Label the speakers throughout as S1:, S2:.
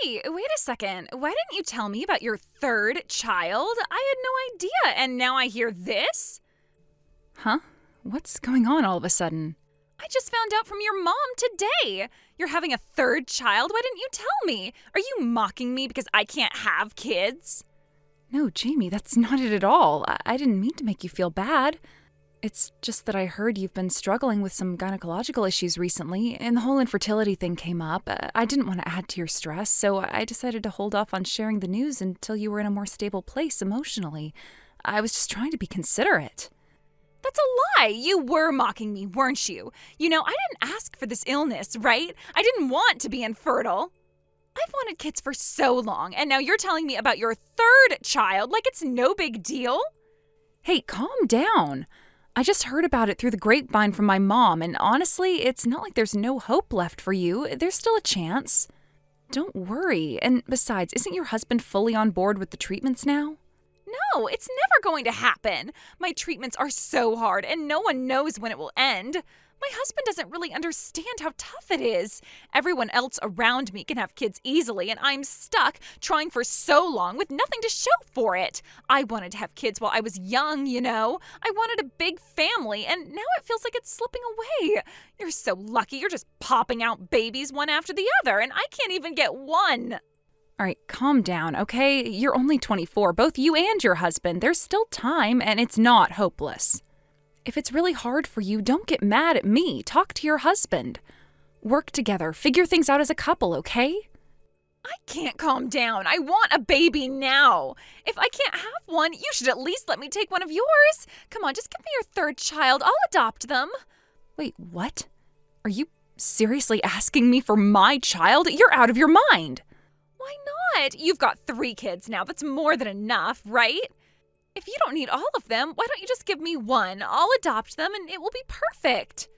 S1: Hey, wait a second. Why didn't you tell me about your third child? I had no idea, and now I hear this?
S2: Huh? What's going on all of a sudden?
S1: I just found out from your mom today. You're having a third child? Why didn't you tell me? Are you mocking me because I can't have kids?
S2: No, Jamie, that's not it at all. I didn't mean to make you feel bad. It's just that I heard you've been struggling with some gynecological issues recently, and the whole infertility thing came up. I didn't want to add to your stress, so I decided to hold off on sharing the news until you were in a more stable place emotionally. I was just trying to be considerate.
S1: That's a lie. You were mocking me, weren't you? You know, I didn't ask for this illness, right? I didn't want to be infertile. I've wanted kids for so long, and now you're telling me about your third child like it's no big deal?
S2: Hey, calm down. I just heard about it through the grapevine from my mom, and honestly, it's not like there's no hope left for you. There's still a chance. Don't worry. And besides, isn't your husband fully on board with the treatments now?
S1: No, it's never going to happen. My treatments are so hard, and no one knows when it will end. My husband doesn't really understand how tough it is. Everyone else around me can have kids easily, and I'm stuck trying for so long with nothing to show for it. I wanted to have kids while I was young, you know. I wanted a big family, and now it feels like it's slipping away. You're so lucky. You're just popping out babies one after the other, and I can't even get one.
S2: All right, calm down, okay? You're only 24, both you and your husband. There's still time, and it's not hopeless. If it's really hard for you, don't get mad at me. Talk to your husband. Work together. Figure things out as a couple, okay?
S1: I can't calm down. I want a baby now. If I can't have one, you should at least let me take one of yours. Come on, just give me your third child. I'll adopt them.
S2: Wait, what? Are you seriously asking me for my child? You're out of your mind.
S1: Why not? You've got 3 kids now. That's more than enough, right? If you don't need all of them, why don't you just give me one? I'll adopt them and it will be perfect.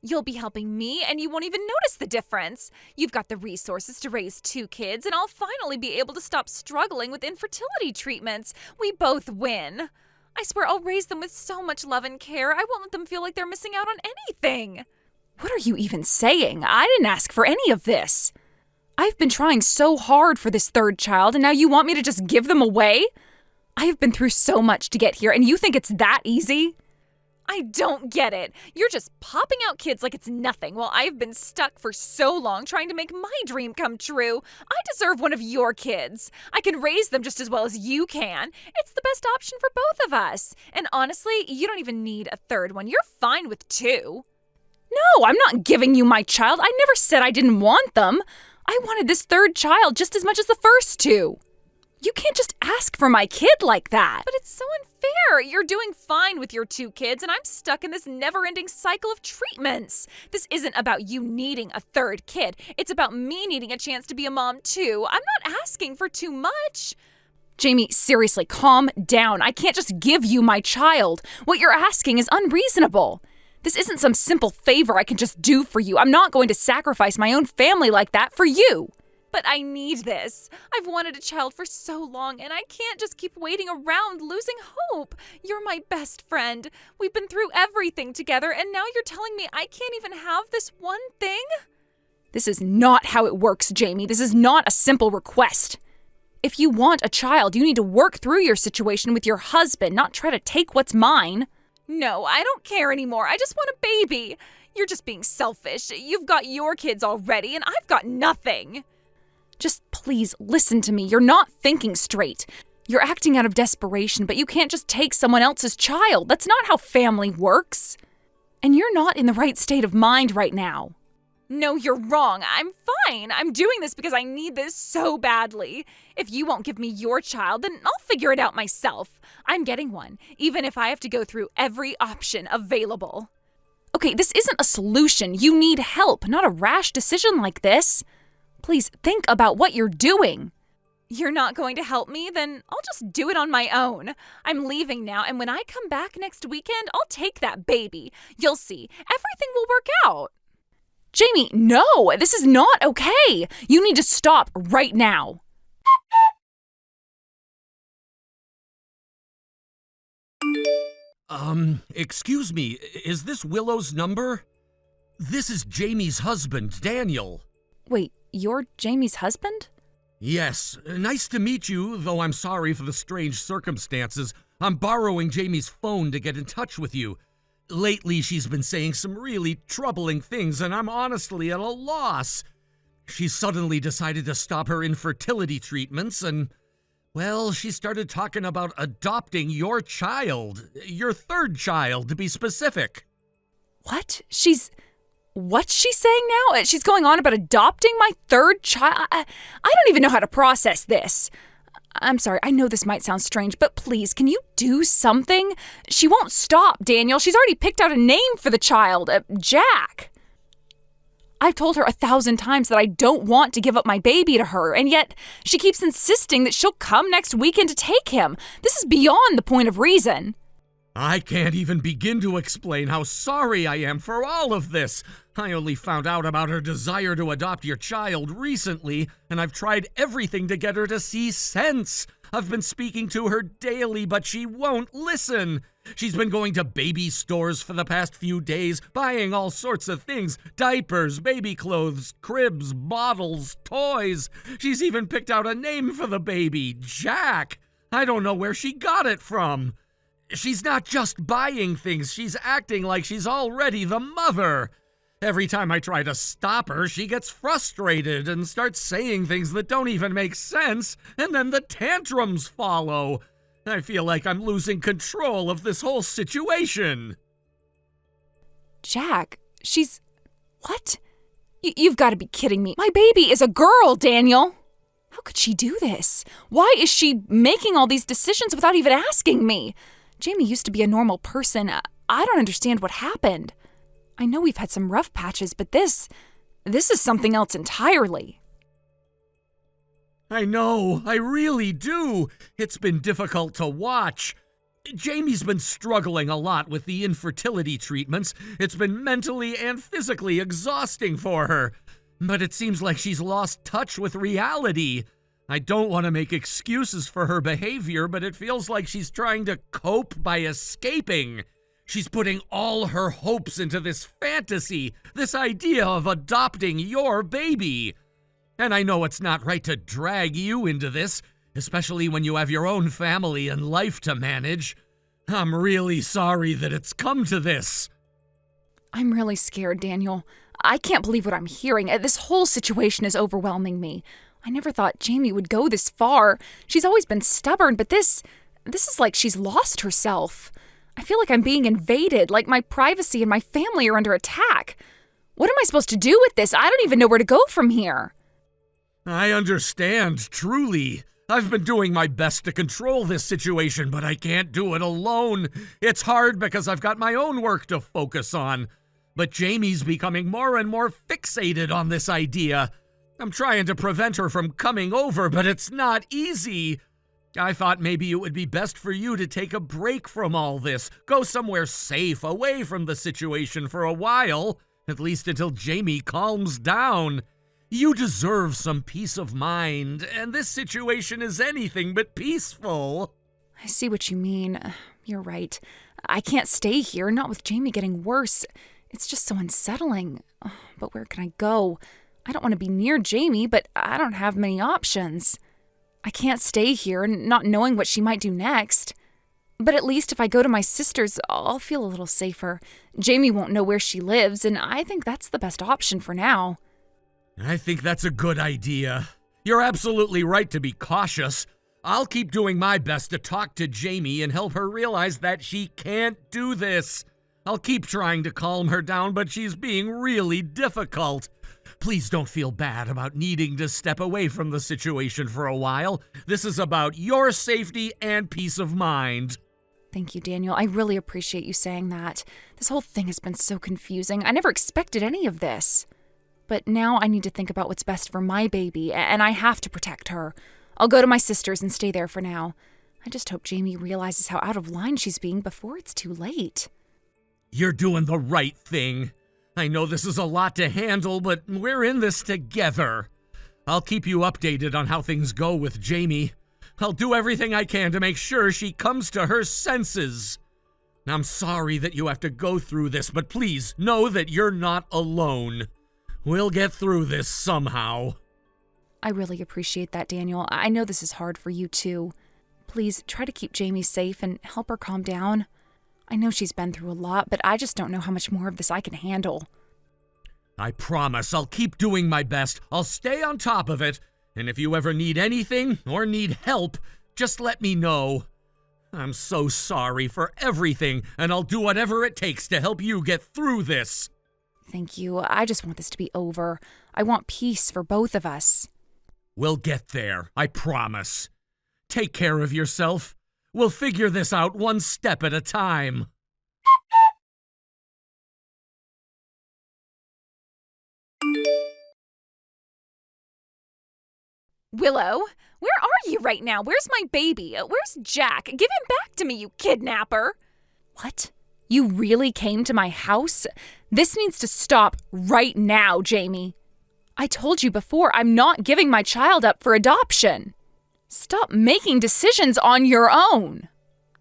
S1: You'll be helping me and you won't even notice the difference. You've got the resources to raise 2 kids and I'll finally be able to stop struggling with infertility treatments. We both win. I swear I'll raise them with so much love and care. I won't let them feel like they're missing out on anything.
S2: What are you even saying? I didn't ask for any of this. I've been trying so hard for this third child and now you want me to just give them away? I have been through so much to get here, and you think it's that easy?
S1: I don't get it. You're just popping out kids like it's nothing while I've been stuck for so long trying to make my dream come true. I deserve one of your kids. I can raise them just as well as you can. It's the best option for both of us. And honestly, you don't even need a third one. You're fine with 2.
S2: No, I'm not giving you my child. I never said I didn't want them. I wanted this third child just as much as the first 2. You can't just ask for my kid like that.
S1: But it's so unfair. You're doing fine with your 2 kids, and I'm stuck in this never-ending cycle of treatments. This isn't about you needing a third kid. It's about me needing a chance to be a mom, too. I'm not asking for too much.
S2: Jamie, seriously, calm down. I can't just give you my child. What you're asking is unreasonable. This isn't some simple favor I can just do for you. I'm not going to sacrifice my own family like that for you.
S1: But I need this. I've wanted a child for so long, and I can't just keep waiting around, losing hope. You're my best friend. We've been through everything together, and now you're telling me I can't even have this one thing?
S2: This is not how it works, Jamie. This is not a simple request. If you want a child, you need to work through your situation with your husband, not try to take what's mine.
S1: No, I don't care anymore. I just want a baby. You're just being selfish. You've got your kids already, and I've got nothing.
S2: Just please listen to me. You're not thinking straight. You're acting out of desperation, but you can't just take someone else's child. That's not how family works. And you're not in the right state of mind right now.
S1: No, you're wrong. I'm fine. I'm doing this because I need this so badly. If you won't give me your child, then I'll figure it out myself. I'm getting one, even if I have to go through every option available.
S2: Okay, this isn't a solution. You need help, not a rash decision like this. Please think about what you're doing.
S1: You're not going to help me? Then I'll just do it on my own. I'm leaving now, and when I come back next weekend, I'll take that baby. You'll see. Everything will work out.
S2: Jamie, no! This is not okay! You need to stop right now.
S3: Excuse me, is this Willow's number? This is Jamie's husband, Daniel.
S2: Wait, you're Jamie's husband?
S3: Yes, nice to meet you, though I'm sorry for the strange circumstances. I'm borrowing Jamie's phone to get in touch with you. Lately, she's been saying some really troubling things, and I'm honestly at a loss. She suddenly decided to stop her infertility treatments, and, well, she started talking about adopting your child. Your third child, to be specific.
S2: What? What's she saying now? She's going on about adopting my third child? I don't even know how to process this. I'm sorry, I know this might sound strange, but please, can you do something? She won't stop, Daniel. She's already picked out a name for the child, Jack. I've told her 1,000 times that I don't want to give up my baby to her, and yet she keeps insisting that she'll come next weekend to take him. This is beyond the point of reason.
S3: I can't even begin to explain how sorry I am for all of this. I only found out about her desire to adopt your child recently, and I've tried everything to get her to see sense. I've been speaking to her daily, but she won't listen. She's been going to baby stores for the past few days, buying all sorts of things: diapers, baby clothes, cribs, bottles, toys. She's even picked out a name for the baby, Jack. I don't know where she got it from. She's not just buying things, she's acting like she's already the mother. Every time I try to stop her, she gets frustrated and starts saying things that don't even make sense, and then the tantrums follow. I feel like I'm losing control of this whole situation.
S2: Jack, what? You've got to be kidding me. My baby is a girl, Daniel. How could she do this? Why is she making all these decisions without even asking me? Jamie used to be a normal person. I don't understand what happened. I know we've had some rough patches, but this is something else entirely.
S3: I know, I really do. It's been difficult to watch. Jamie's been struggling a lot with the infertility treatments. It's been mentally and physically exhausting for her. But it seems like she's lost touch with reality. I don't want to make excuses for her behavior, but it feels like she's trying to cope by escaping. She's putting all her hopes into this fantasy, this idea of adopting your baby. And I know it's not right to drag you into this, especially when you have your own family and life to manage. I'm really sorry that it's come to this.
S2: I'm really scared, Daniel. I can't believe what I'm hearing. This whole situation is overwhelming me. I never thought Jamie would go this far. She's always been stubborn, but this is like she's lost herself. I feel like I'm being invaded, like my privacy and my family are under attack. What am I supposed to do with this? I don't even know where to go from here.
S3: I understand, truly. I've been doing my best to control this situation, but I can't do it alone. It's hard because I've got my own work to focus on. But Jamie's becoming more and more fixated on this idea. I'm trying to prevent her from coming over, but it's not easy. I thought maybe it would be best for you to take a break from all this, go somewhere safe, away from the situation for a while, at least until Jamie calms down. You deserve some peace of mind, and this situation is anything but peaceful.
S2: I see what you mean. You're right. I can't stay here, not with Jamie getting worse. It's just so unsettling. But where can I go? I don't want to be near Jamie, but I don't have many options. I can't stay here not knowing what she might do next. But at least if I go to my sister's, I'll feel a little safer. Jamie won't know where she lives, and I think that's the best option for now.
S3: I think that's a good idea. You're absolutely right to be cautious. I'll keep doing my best to talk to Jamie and help her realize that she can't do this. I'll keep trying to calm her down, but she's being really difficult. Please don't feel bad about needing to step away from the situation for a while. This is about your safety and peace of mind.
S2: Thank you, Daniel. I really appreciate you saying that. This whole thing has been so confusing. I never expected any of this. But now I need to think about what's best for my baby, and I have to protect her. I'll go to my sister's and stay there for now. I just hope Jamie realizes how out of line she's being before it's too late.
S3: You're doing the right thing. I know this is a lot to handle, but we're in this together. I'll keep you updated on how things go with Jamie. I'll do everything I can to make sure she comes to her senses. I'm sorry that you have to go through this, but please know that you're not alone. We'll get through this somehow.
S2: I really appreciate that, Daniel. I know this is hard for you, too. Please try to keep Jamie safe and help her calm down. I know she's been through a lot, but I just don't know how much more of this I can handle.
S3: I promise I'll keep doing my best. I'll stay on top of it. And if you ever need anything or need help, just let me know. I'm so sorry for everything, and I'll do whatever it takes to help you get through this.
S2: Thank you. I just want this to be over. I want peace for both of us.
S3: We'll get there, I promise. Take care of yourself. We'll figure this out one step at a time.
S1: Willow, where are you right now? Where's my baby? Where's Jack? Give him back to me, you kidnapper.
S2: What? You really came to my house? This needs to stop right now, Jamie. I told you before, I'm not giving my child up for adoption. Stop making decisions on your own.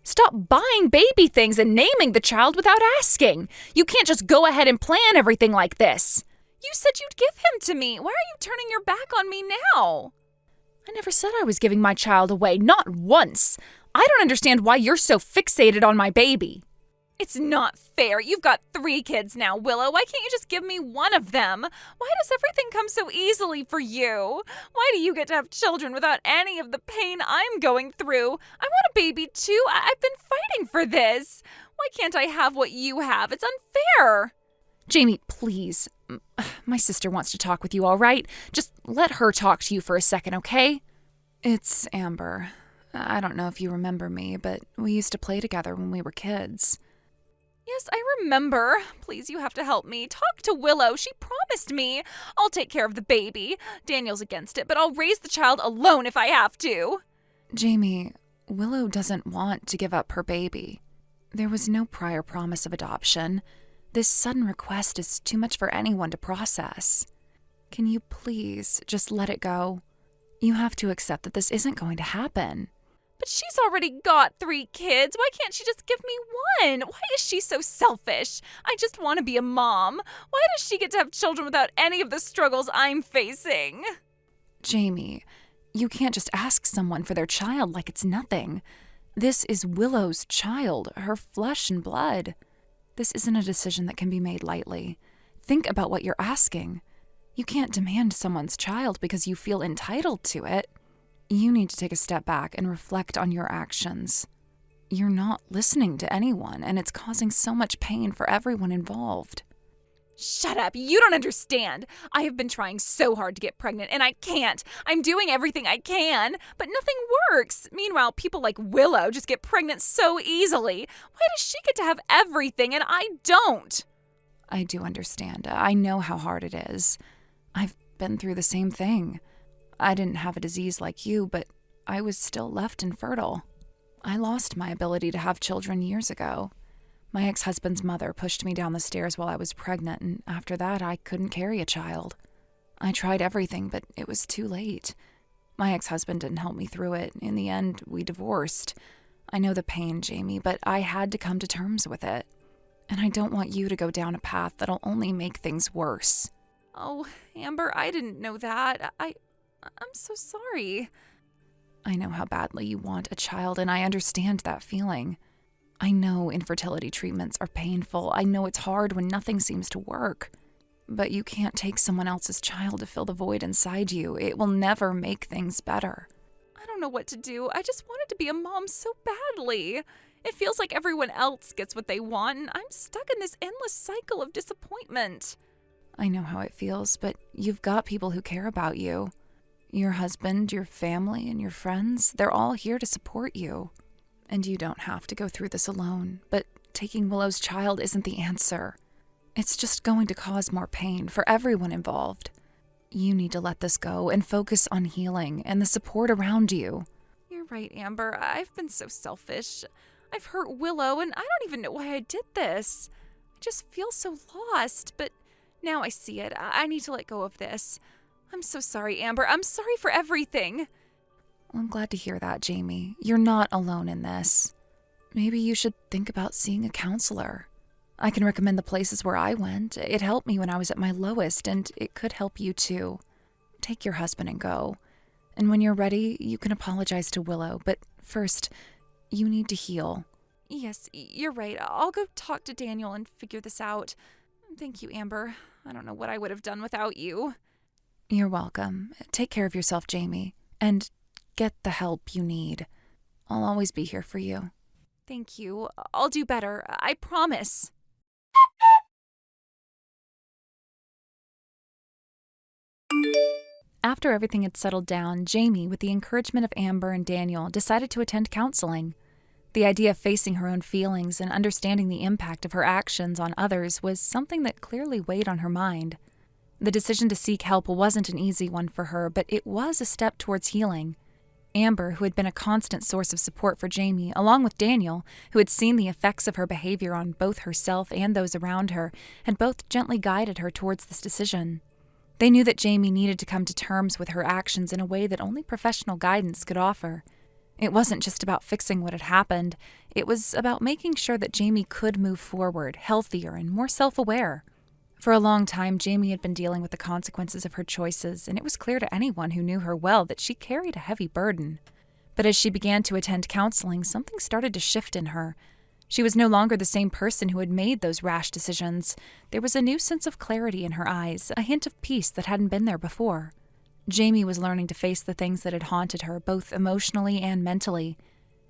S2: Stop buying baby things and naming the child without asking. You can't just go ahead and plan everything like this.
S1: You said you'd give him to me. Why are you turning your back on me now?
S2: I never said I was giving my child away, not once. I don't understand why you're so fixated on my baby.
S1: It's not fair. You've got 3 kids now, Willow. Why can't you just give me one of them? Why does everything come so easily for you? Why do you get to have children without any of the pain I'm going through? I want a baby too. I've been fighting for this. Why can't I have what you have? It's unfair.
S2: Jamie, please. My sister wants to talk with you, all right? Just let her talk to you for a second, okay? It's Amber. I don't know if you remember me, but we used to play together when we were kids.
S1: Yes, I remember. Please, you have to help me. Talk to Willow. She promised me. I'll take care of the baby. Daniel's against it, but I'll raise the child alone if I have to.
S2: Jamie, Willow doesn't want to give up her baby. There was no prior promise of adoption. This sudden request is too much for anyone to process. Can you please just let it go? You have to accept that this isn't going to happen.
S1: But she's already got 3 kids. Why can't she just give me one? Why is she so selfish? I just want to be a mom. Why does she get to have children without any of the struggles I'm facing?
S2: Jamie, you can't just ask someone for their child like it's nothing. This is Willow's child, her flesh and blood. This isn't a decision that can be made lightly. Think about what you're asking. You can't demand someone's child because you feel entitled to it. You need to take a step back and reflect on your actions. You're not listening to anyone, and it's causing so much pain for everyone involved.
S1: Shut up. You don't understand. I have been trying so hard to get pregnant, and I can't. I'm doing everything I can, but nothing works. Meanwhile, people like Willow just get pregnant so easily. Why does she get to have everything, and I don't?
S2: I do understand. I know how hard it is. I've been through the same thing. I didn't have a disease like you, but I was still left infertile. I lost my ability to have children years ago. My ex-husband's mother pushed me down the stairs while I was pregnant, and after that, I couldn't carry a child. I tried everything, but it was too late. My ex-husband didn't help me through it. In the end, we divorced. I know the pain, Jamie, but I had to come to terms with it. And I don't want you to go down a path that'll only make things worse.
S1: Oh, Amber, I didn't know that. I'm so sorry.
S2: I know how badly you want a child, and I understand that feeling. I know infertility treatments are painful. I know it's hard when nothing seems to work. But you can't take someone else's child to fill the void inside you. It will never make things better.
S1: I don't know what to do. I just wanted to be a mom so badly. It feels like everyone else gets what they want, and I'm stuck in this endless cycle of disappointment.
S2: I know how it feels, but you've got people who care about you. Your husband, your family, and your friends, they're all here to support you. And you don't have to go through this alone, but taking Willow's child isn't the answer. It's just going to cause more pain for everyone involved. You need to let this go and focus on healing and the support around you.
S1: You're right, Amber. I've been so selfish. I've hurt Willow, and I don't even know why I did this. I just feel so lost, but now I see it. I need to let go of this. I'm so sorry, Amber. I'm sorry for everything.
S2: Well, I'm glad to hear that, Jamie. You're not alone in this. Maybe you should think about seeing a counselor. I can recommend the places where I went. It helped me when I was at my lowest, and it could help you too. take your husband and go. And when you're ready, you can apologize to Willow. But first, you need to heal.
S1: Yes, you're right. I'll go talk to Daniel and figure this out. Thank you, Amber. I don't know what I would have done without you.
S2: You're welcome. Take care of yourself, Jamie. And get the help you need. I'll always be here for you.
S1: Thank you. I'll do better. I promise.
S2: After everything had settled down, Jamie, with the encouragement of Amber and Daniel, decided to attend counseling. The idea of facing her own feelings and understanding the impact of her actions on others was something that clearly weighed on her mind. The decision to seek help wasn't an easy one for her, but it was a step towards healing. Amber, who had been a constant source of support for Jamie, along with Daniel, who had seen the effects of her behavior on both herself and those around her, had both gently guided her towards this decision. They knew that Jamie needed to come to terms with her actions in a way that only professional guidance could offer. It wasn't just about fixing what had happened, it was about making sure that Jamie could move forward, healthier and more self-aware. For a long time, Jamie had been dealing with the consequences of her choices, and it was clear to anyone who knew her well that she carried a heavy burden. But as she began to attend counseling, something started to shift in her. She was no longer the same person who had made those rash decisions. There was a new sense of clarity in her eyes, a hint of peace that hadn't been there before. Jamie was learning to face the things that had haunted her, both emotionally and mentally,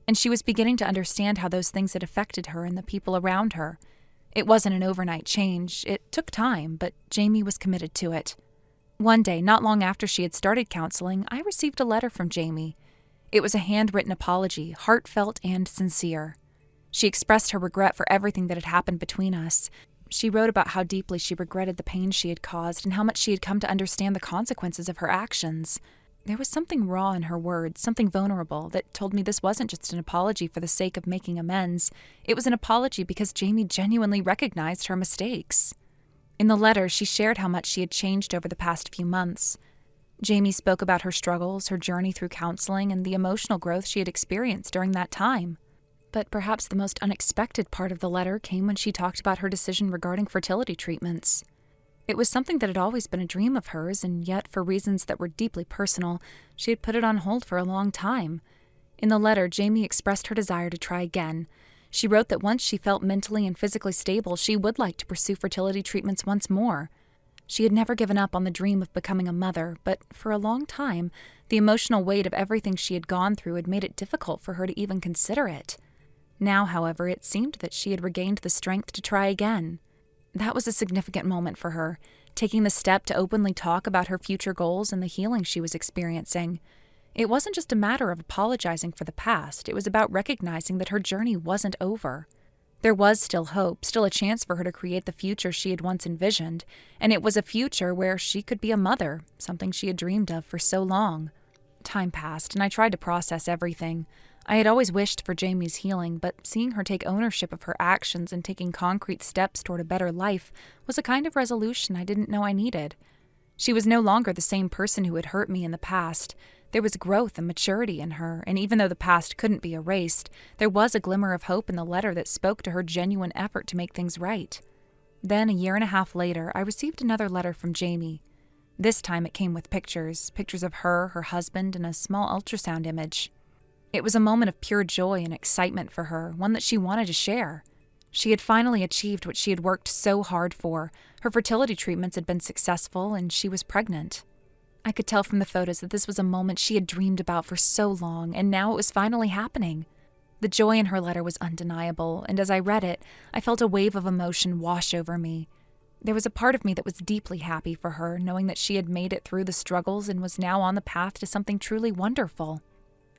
S2: and she was beginning to understand how those things had affected her and the people around her. It wasn't an overnight change. It took time, but Jamie was committed to it. One day, not long after she had started counseling, I received a letter from Jamie. It was a handwritten apology, heartfelt and sincere. She expressed her regret for everything that had happened between us. She wrote about how deeply she regretted the pain she had caused and how much she had come to understand the consequences of her actions. There was something raw in her words, something vulnerable, that told me this wasn't just an apology for the sake of making amends. It was an apology because Jamie genuinely recognized her mistakes. In the letter, she shared how much she had changed over the past few months. Jamie spoke about her struggles, her journey through counseling, and the emotional growth she had experienced during that time. But perhaps the most unexpected part of the letter came when she talked about her decision regarding fertility treatments. It was something that had always been a dream of hers, and yet, for reasons that were deeply personal, she had put it on hold for a long time. In the letter, Jamie expressed her desire to try again. She wrote that once she felt mentally and physically stable, she would like to pursue fertility treatments once more. She had never given up on the dream of becoming a mother, but for a long time, the emotional weight of everything she had gone through had made it difficult for her to even consider it. Now, however, it seemed that she had regained the strength to try again. That was a significant moment for her, taking the step to openly talk about her future goals and the healing she was experiencing. It wasn't just a matter of apologizing for the past, it was about recognizing that her journey wasn't over. There was still hope, still a chance for her to create the future she had once envisioned, and it was a future where she could be a mother, something she had dreamed of for so long. Time passed, and I tried to process everything. I had always wished for Jamie's healing, but seeing her take ownership of her actions and taking concrete steps toward a better life was a kind of resolution I didn't know I needed. She was no longer the same person who had hurt me in the past. There was growth and maturity in her, and even though the past couldn't be erased, there was a glimmer of hope in the letter that spoke to her genuine effort to make things right. Then, a year and a half later, I received another letter from Jamie. This time it came with pictures of her, her husband, and a small ultrasound image. It was a moment of pure joy and excitement for her, one that she wanted to share. She had finally achieved what she had worked so hard for. Her fertility treatments had been successful, and she was pregnant. I could tell from the photos that this was a moment she had dreamed about for so long, and now it was finally happening. The joy in her letter was undeniable, and as I read it, I felt a wave of emotion wash over me. There was a part of me that was deeply happy for her, knowing that she had made it through the struggles and was now on the path to something truly wonderful.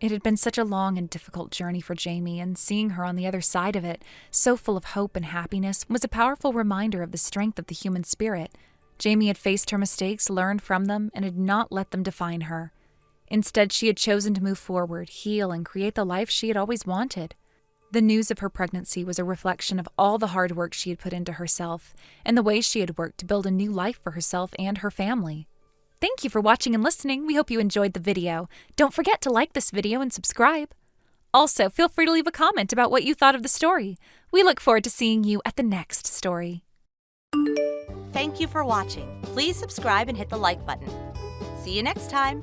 S2: It had been such a long and difficult journey for Jamie, and seeing her on the other side of it, so full of hope and happiness, was a powerful reminder of the strength of the human spirit. Jamie had faced her mistakes, learned from them, and had not let them define her. Instead, she had chosen to move forward, heal, and create the life she had always wanted. The news of her pregnancy was a reflection of all the hard work she had put into herself, and the way she had worked to build a new life for herself and her family. Thank you for watching and listening. We hope you enjoyed the video. Don't forget to like this video and subscribe. Also, feel free to leave a comment about what you thought of the story. We look forward to seeing you at the next story.
S4: Thank you for watching. Please subscribe and hit the like button. See See you next time.